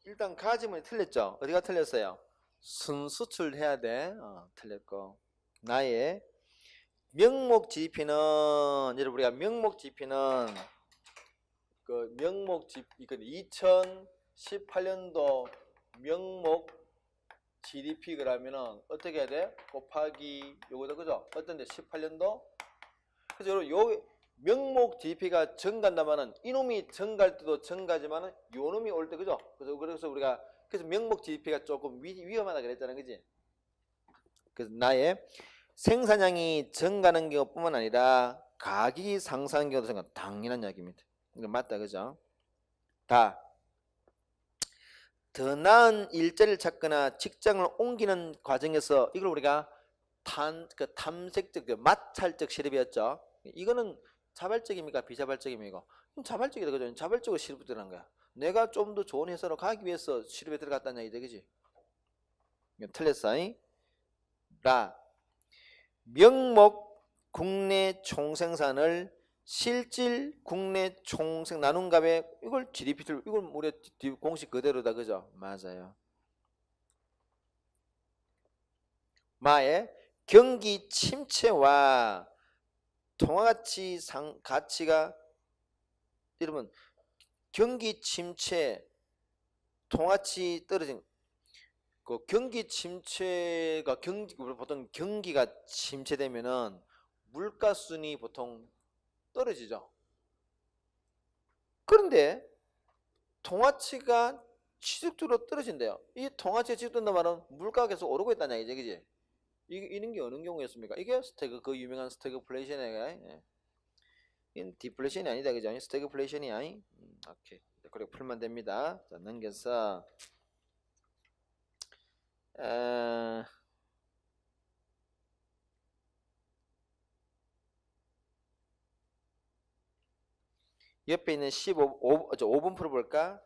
일단 가지문이 틀렸죠? 어디가 틀렸어요? 순수출해야 돼. 틀렸고. 나의 명목 GP는, 여러분, 우리가 명목 GP는, 이거 2018년도 명목 GDP 그러면은 어떻게 해야 돼? 곱하기 요거다, 그죠? 어떤데? 18년도? 그래서 여러분, 요 명목 GDP가 증가한다면은 이놈이 증가할 때도 증가하지만은 요놈이 올 때, 그죠? 그래서 우리가 명목 GDP가 조금 위험하다 그랬잖아, 그지? 그래서 나의 생산량이 증가하는 경우뿐만 아니라 가격이 상승하는 경우도 증가, 당연한 이야기입니다. 이거 맞다, 그죠? 더 나은 일자리를 찾거나 직장을 옮기는 과정에서 이걸 우리가 탐색적, 마찰적 실업이었죠. 이거는 자발적입니까? 비자발적입니까? 자발적이다, 그죠? 자발적으로 실업에 들어간 거야. 내가 좀 더 좋은 회사로 가기 위해서 실업에 들어갔다는 얘기죠, 그지? 이건 틀렸어. 명목 국내 총생산을 실질 국내 총생 나눈 값에 이걸 GDP를, 이걸 우리 공식 그대로다, 그죠? 맞아요. 마의 경기 침체와 통화가치 가치가, 여러분, 경기 침체, 통화가치 떨어진, 경기 침체가, 보통 경기가 침체되면은 물가순이 보통 떨어지죠. 그런데 통화치가 지속적으로 떨어진대요. 이 통화치가 지속된다는 말은 물가가 계속 오르고 있다는 얘기죠, 그지? 이런 게 어느 경우였습니까? 이게 그 유명한 스태그플레이션이에요. 이건 디플레이션이 아니다, 그죠? 스태그플레이션이 아니. 오케이. 그리고 풀면 됩니다. 자, 넘겨서 옆에 있는 5번 풀어볼까?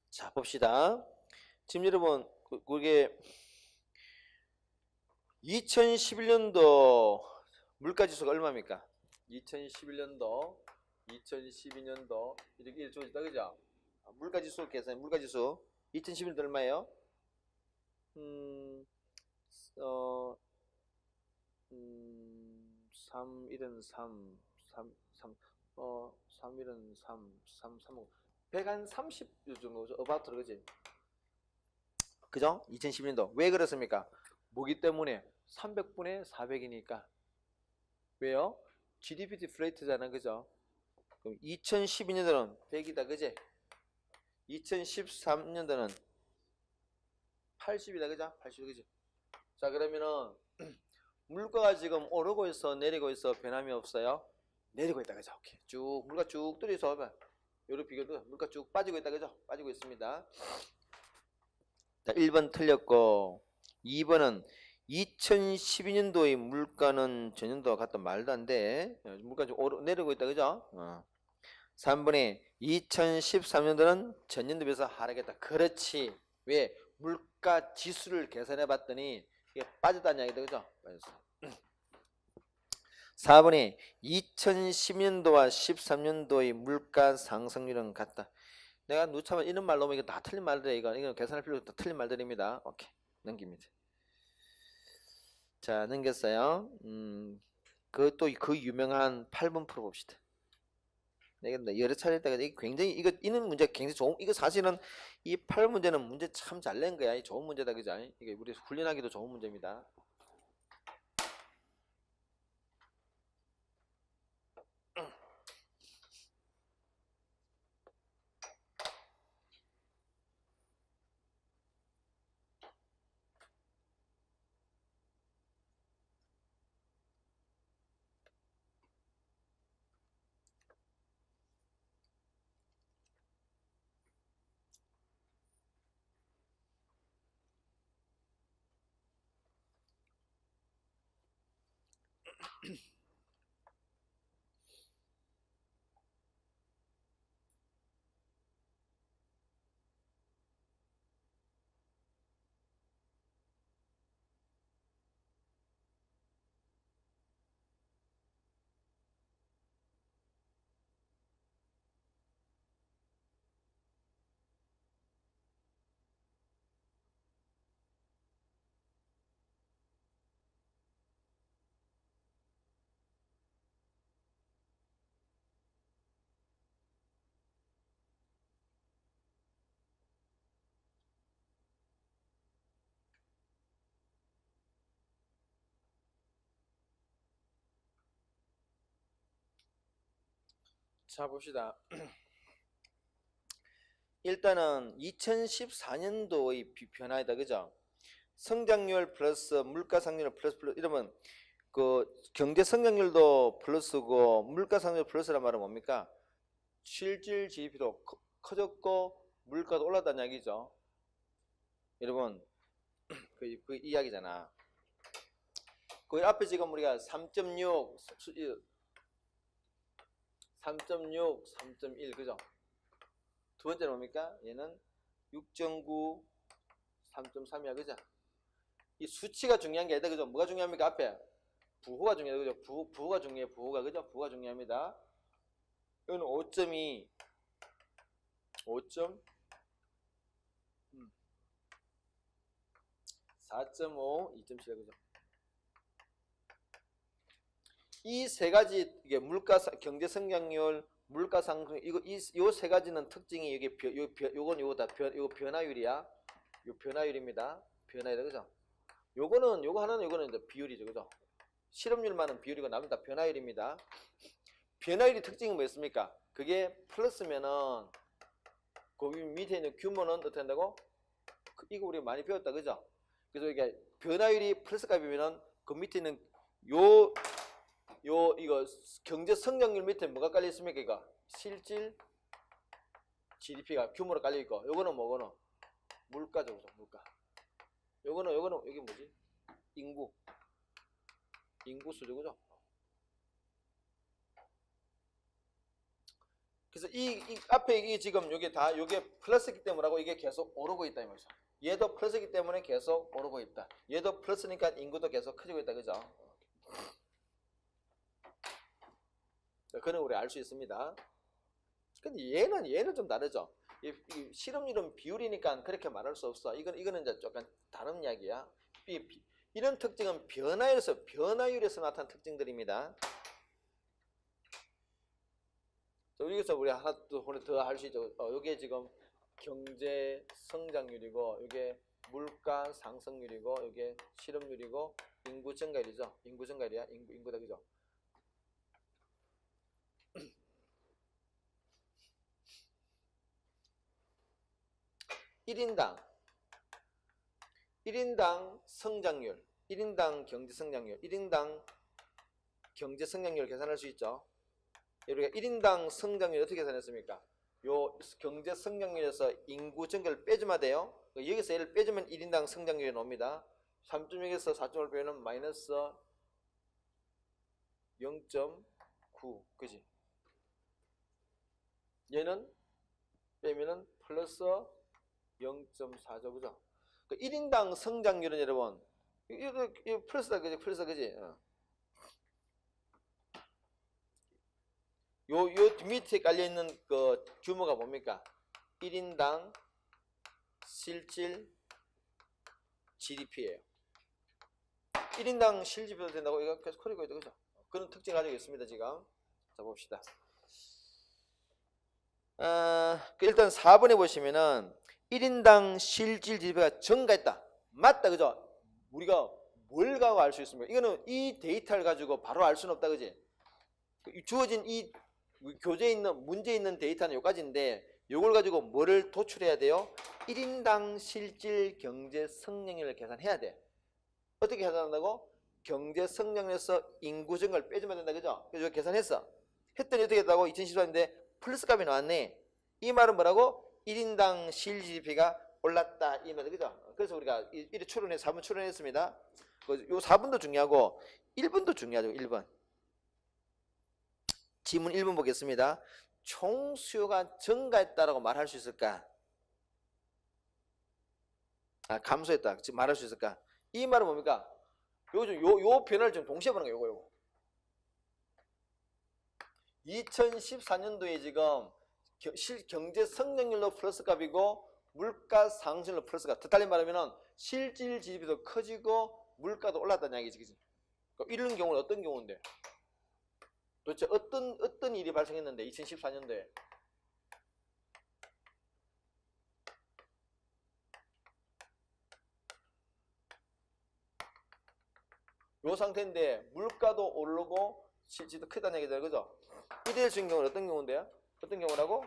자, 봅시다. 지금 여러분, 그게 2011년도 물가지수가 얼마입니까? 2011년도, 2012년도 이렇게 주어지다 그죠? 물가지수 계산, 물가지수 2011년도 얼마예요? 3, 1은 3, 3, 3, 3, 1은 3, 3, 3, 5. 130 정도, 어바웃으로, 그지? 그죠? 2012년도. 왜 그렇습니까? 뭐기 때문에 300분의 400이니까. 왜요? GDP 디플레이트잖아, 그죠? 그럼 2012년도는 100이다, 그지? 2013년도는 80이다, 그죠? 80, 그지? 자, 그러면은 물가가 지금 오르고 있어, 내리고 있어, 변함이 없어요? 내리고 있다, 그죠? 오케이. 쭉 물가 쭉 들이서 봐. 요런 비교도 물가 쭉 빠지고 있다, 그죠? 빠지고 있습니다. 자, 1번 틀렸고 2번은 2012년도의 물가는 전년도와 같다, 말도 안 돼. 물가 좀 내리고 있다, 그죠? 3번에 2013년도는 전년도 비해서 하락했다. 그렇지. 왜? 물가 지수를 계산해 봤더니 이게 빠졌다는 이야기다, 그죠? 빠졌어. 4번에 2010년도와 13년도의 물가 상승률은 같다. 내가 누차만 이런 말 넣으면 이거 다 틀린 말들이에요. 이거 계산할 필요 없다. 틀린 말들입니다. 오케이. 넘깁니다. 자, 넘겼어요. 그것도 그 유명한 8번 풀어봅시다. 내가 여러 차례 했다가 굉장히 이는 문제 굉장히 좋은, 이거 사실은 이 8문제는 문제 참 잘 낸 거야. 좋은 문제다, 그죠? 이게 우리 훈련하기도 좋은 문제입니다. 자, 봅시다. 일단은 2014년도의 변화이다, 그죠? 성장률 플러스 물가상률 플러스 이러면 그 경제 성장률도 플러스고 물가상률 플러스란 말은 뭡니까? 실질 GDP도 커졌고 물가도 올랐다는 이야기죠. 여러분, 그 이야기잖아. 그 앞에 지금 우리가 3.6, 3.6, 3.1, 그죠? 두 번째는 뭡니까? 얘는 6.9, 3.3이야, 그죠? 이 수치가 중요한 게 아니다, 그죠? 뭐가 중요합니까? 앞에 부호가 중요해요, 그죠? 부호가 중요해, 부호가, 그죠? 부호가 중요합니다. 이거는 5.2, 5점, 4.5, 2.7, 그죠? 이 세 가지, 이게 경제 성장률, 물가 상승, 요 세 가지는 특징이 요건 다 변화율이야. 요 변화율입니다. 변화율, 그죠? 요거 하나는 요거는 이제 비율이죠, 그죠? 실업률만은 비율이고 남은 다 변화율입니다. 변화율의 특징이 뭐였습니까? 그게 플러스면은 그 밑에 있는 규모는 어떻게 한다고? 이거 우리가 많이 배웠다, 그죠? 그래서 이게 변화율이 플러스 값이면은 그 밑에 있는 이거 경제 성장률 밑에 뭐가 깔려 있습니까? 이거 실질 GDP가 규모로 깔려 있고, 요거는 뭐거는 물가죠, 그죠? 물가. 요거는 여기 뭐지? 인구 수죠, 그죠? 그래서 이 앞에 이게 지금 요게 플러스이기 때문에 이게 계속 오르고 있다 이 말이죠. 얘도 플러스이기 때문에 계속 오르고 있다. 얘도 플러스니까 인구도 계속 커지고 있다, 그죠? 자, 그는 우리 알 수 있습니다. 근데 얘는 좀 다르죠. 이 실험률은 비율이니까 그렇게 말할 수 없어. 이거는 이제 조금 다른 이야기야. 이런 특징은 변화율에서 나타난 특징들입니다. 자, 여기서 우리 하나 더 할 수 있죠. 이게 지금 경제 성장률이고, 이게 물가 상승률이고, 이게 실업률이고, 인구 증가율이죠. 인구 증가율이야. 인구다, 그죠? 일인당 성장률, 1인당 경제 성장률, 1인당 경제 성장률 계산할 수 있죠. 우리가 1인당 성장률 어떻게 계산했습니까? 요 경제 성장률에서 인구 증가를 빼주면 돼요. 여기서 얘를 빼주면 1인당 성장률이 나옵니다. 3.6에서 4.5를 빼면 마이너스 0.9, 그지? 얘는 빼면은 플러스 0.4죠, 그죠? 1인당 성장률은 여러분, 이거 플러스다, 그지? 플러스, 그지? 요 밑에 깔려있는 그 규모가 뭡니까? 1인당 실질 GDP예요. 1인당 실질도 된다고 이거 계속 커리고 있죠, 그죠? 그런 특징 가지고 있습니다, 지금. 자, 봅시다. 일단 4번에 보시면은 1인당 실질 GDP가 증가했다. 맞다, 그죠? 우리가 뭘 가고 알 수 있습니까? 이거는 이 데이터를 가지고 바로 알 수는 없다, 그지? 주어진 이 교재에 있는 문제에 있는 데이터는 여기까지인데 이걸 가지고 뭐를 도출해야 돼요? 1인당 실질 경제 성장률을 계산해야 돼. 어떻게 계산한다고? 경제 성장률에서 인구 증가를 빼주면 된다, 그죠? 그래서 계산했어. 했더니 어떻게 했다고? 2014년인데 플러스 값이 나왔네. 이 말은 뭐라고? 1인당 실질 GDP가 올랐다, 이 말이죠, 그죠? 그래서 우리가 1회 추론해 4번 추론했습니다. 요 4번도 중요하고 1번도 중요하죠. 1번. 지문 1번 보겠습니다. 총 수요가 증가했다라고 말할 수 있을까? 감소했다. 지금 말할 수 있을까? 이 말은 뭡니까? 요 변화를 좀 동시에 보는 거예요. 요거. 2014년도에 지금 경제 성장률로 플러스 값이고 물가 상승률로 플러스 값. 더 달리 말하면은 실질 GDP도 커지고 물가도 올랐다는 이야기지, 그지? 이런 경우는 어떤 경우인데? 도대체 어떤 일이 발생했는데 2014년도에 요 상태인데 물가도 오르고 실질도 크다는 얘기잖아요, 그죠? 이럴 수 있는 경우는 어떤 경우인데요? 어떤 경우라고?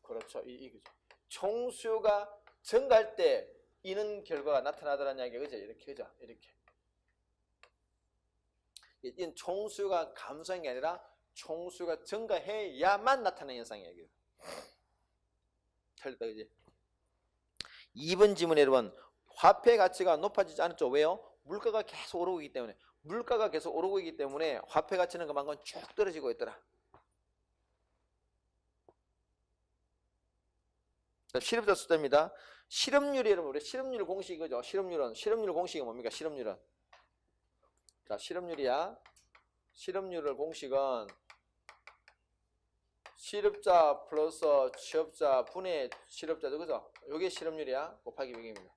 그렇죠, 이거죠. 총수요가 증가할 때 이런 결과가 나타나더라는 이야기가, 그죠? 이렇게, 그죠? 이렇게. 이건 총수요가 감소한 게 아니라 총수요가 증가해야만 나타나는 현상이에요. 틀렸다, 그지? 2번 질문에 여러분, 화폐 가치가 높아지지 않았죠. 왜요? 물가가 계속 오르고 있기 때문에. 물가가 계속 오르고 있기 때문에 화폐 가치는 그만큼 쭉 떨어지고 있더라. 실업자 숫자입니다. 실업률이 여러분, 우리 실업률 공식이 그죠? 실업률 공식이 뭡니까? 실업률은. 자, 실업률이야. 실업률을 공식은 실업자 플러스 취업자 분의 실업자죠, 그죠? 요게 실업률이야. 곱하기 100입니다.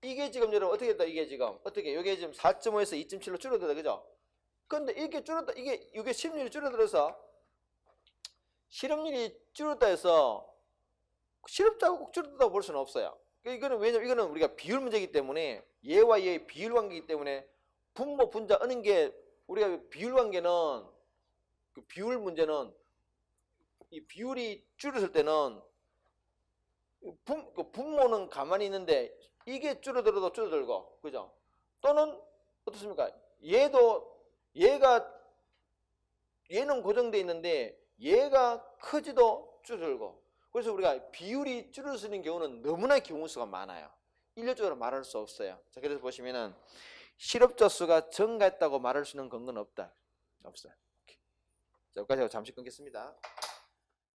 이게 지금 여러분 어떻게 됐다? 이게 지금 어떻게? 요게 지금 4.5에서 2.7로 줄어들다, 그죠? 근데 이게 줄었다. 이게 실업률이 줄어들어서 실업률이 줄었다 해서 실업자가 꼭 줄었다고 볼 수는 없어요. 이거는 왜냐면 이거는 우리가 비율 문제이기 때문에 얘와 얘의 비율 관계이기 때문에 분모 분자 어는 게 우리가 비율 관계는 그 비율 문제는 이 비율이 줄었을 때는 분모는 가만히 있는데 이게 줄어들어도 줄어들고, 그죠? 또는 어떻습니까? 얘는 고정되어 있는데 얘가 커지도 줄어들고. 그래서 우리가 비율이 줄어드는 경우는 너무나 경우 수가 많아요. 일률적으로 말할 수 없어요. 자, 그래서 보시면은 실업자 수가 증가했다고 말할 수 있는 근거는 없다. 없어요. 자, 여기까지 하고 잠시 끊겠습니다.